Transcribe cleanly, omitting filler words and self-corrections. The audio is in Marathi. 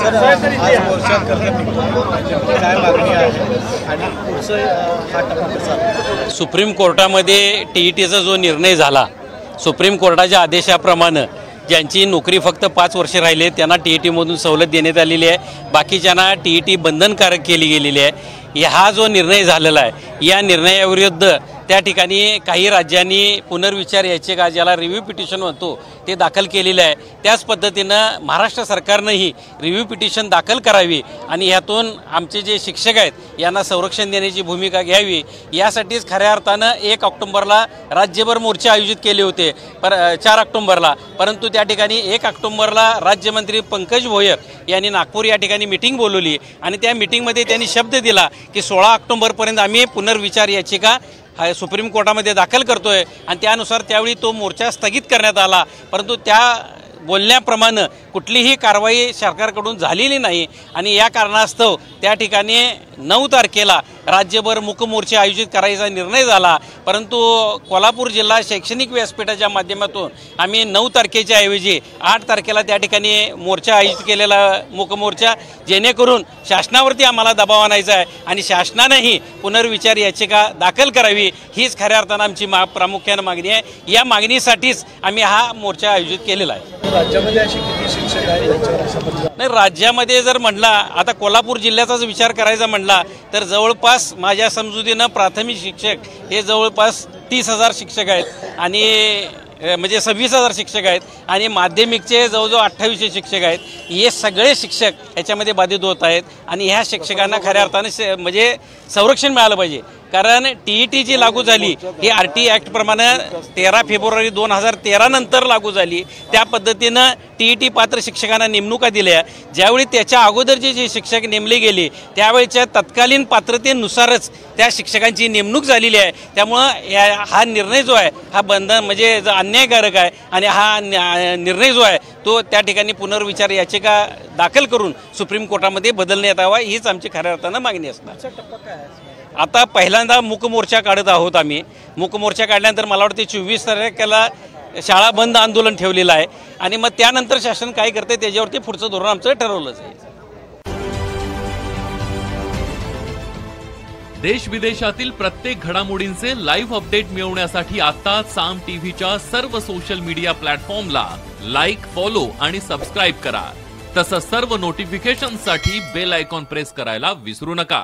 आज मोर्चा काय मागणी आहे आणि पुढचं हा टप्पा कसा? सुप्रीम कोर्टामध्ये टीईटीचा जो निर्णय झाला, सुप्रीम कोर्टाच्या आदेशाप्रमाणे ज्यांची नोकरी फक्त 5 वर्षे राहिले त्यांना टीईटीमधून सवलत देण्यात आलेली आहे, बाकीच्यांना टीईटी बंधनकारक केली गेलेली आहे। हा जो निर्णय झालेला आहे या निर्णयाविरुद्ध त्या ठिकाणी काही राज्यांनी पुनर्विचार याचिका ज्याला रिव्ह्यू पिटिशन म्हणतो ते दाखल केलेले आहे। त्याच पद्धतीनं महाराष्ट्र सरकारनंही रिव्ह्यू पिटिशन दाखल करावी आणि यातून आमचे जे शिक्षक आहेत यांना संरक्षण देण्याची भूमिका घ्यावी। यासाठीच खऱ्या अर्थानं 1 ऑक्टोबरला राज्यभर मोर्चे आयोजित केले होते 4 ऑक्टोबरला, परंतु त्या ठिकाणी 1 ऑक्टोबरला राज्यमंत्री पंकज भोयर यांनी नागपूर या ठिकाणी मीटिंग बोलवली आणि त्या मीटिंगमध्ये त्यांनी शब्द दिला की 16 ऑक्टोबरपर्यंत आम्ही पुनर्विचार याचिका सुप्रीम कोर्टामध्ये दाखल करतोय आणि त्यानुसार त्यावेळी तो मोर्चा स्थगित करण्यात आला, परंतु त्या बोलण्याप्रमाणे कुठलीही कारवाई सरकारकडून झालेली नाही आणि या कारणास्तव त्या ठिकाणी 9 तारखेला राज्यभर मूक मोर्चे आयोजित करायचा निर्णय झाला। परंतु कोल्हापूर जिल्हा शैक्षणिक व्यासपीठाच्या माध्यमातून आम्ही 9 तारखेच्या ऐवजी 8 तारखेला त्या ठिकाणी मोर्चा आयोजित केलेला मूक मोर्चा, जेणेकरून शासनावरती आम्हाला दबाव आणायचा आहे आणि शासनानेही पुनर्विचार याचिका दाखल करावी हीच खऱ्या अर्थानं आमची प्रामुख्याने मागणी आहे। या मागणीसाठीच आम्ही हा मोर्चा आयोजित केलेला आहे। राज्यामध्ये अशी किती शिक्षक आहेत? नाही, राज्यामध्ये जर म्हणला आता कोल्हापूर जिल्ह्याचाच विचार करायचा म्हणला तर जवळपास माझ्या समजुतीनं प्राथमिक शिक्षक हे जवळपास 30,000 शिक्षक आहेत आणि म्हणजे 26,000 शिक्षक आहेत आणि माध्यमिकचे जवळजवळ 2800 शिक्षक आहेत। हे सगळे शिक्षक याच्यामध्ये बाधित होत आहेत आणि ह्या शिक्षकांना खऱ्या अर्थाने म्हणजे संरक्षण मिळालं पाहिजे, कारण टीईटी जी लागू झाली ही RT ॲक्ट प्रमाणे 13 फेब्रुवारी 2013 नंतर लागू झाली। त्या पद्धतीनं टीईटी पात्र शिक्षकांना नेमणुका दिल्या। ज्यावेळी त्याच्या अगोदरचे जे शिक्षक नेमले गेले त्यावेळेच्या तत्कालीन पात्रतेनुसारच त्या शिक्षकांची नेमणूक झालेली आहे। त्यामुळं हा निर्णय जो आहे हा म्हणजे अन्यायकारक आहे आणि हा निर्णय जो आहे तो त्या ठिकाणी पुनर्विचार याचिका दाखल करून सुप्रीम कोर्टामध्ये बदलण्यात यावा हीच आमची खऱ्या अर्थानं मागणी असणार। आता पहिल्यांदा मूक मोर्चा काढत आहोत आम्ही। मूक मोर्चा काढल्यानंतर मला वाटते 24 तारखेला शाळा बंद आंदोलन ठेवलेलं आहे आणि मग त्यानंतर शासन काय करते त्याच्यावरती पुढचं धोरण आमचं ठरवलंच आहे। देश विदेशातील प्रत्येक घडामोडींचे लाईव्ह अपडेट मिळवण्यासाठी आता साम टीव्हीच्या सर्व सोशल मीडिया प्लॅटफॉर्मला लाईक, फॉलो आणि सबस्क्राईब करा। तसंच सर्व नोटिफिकेशनसाठी बेल आयकॉन प्रेस करायला विसरू नका।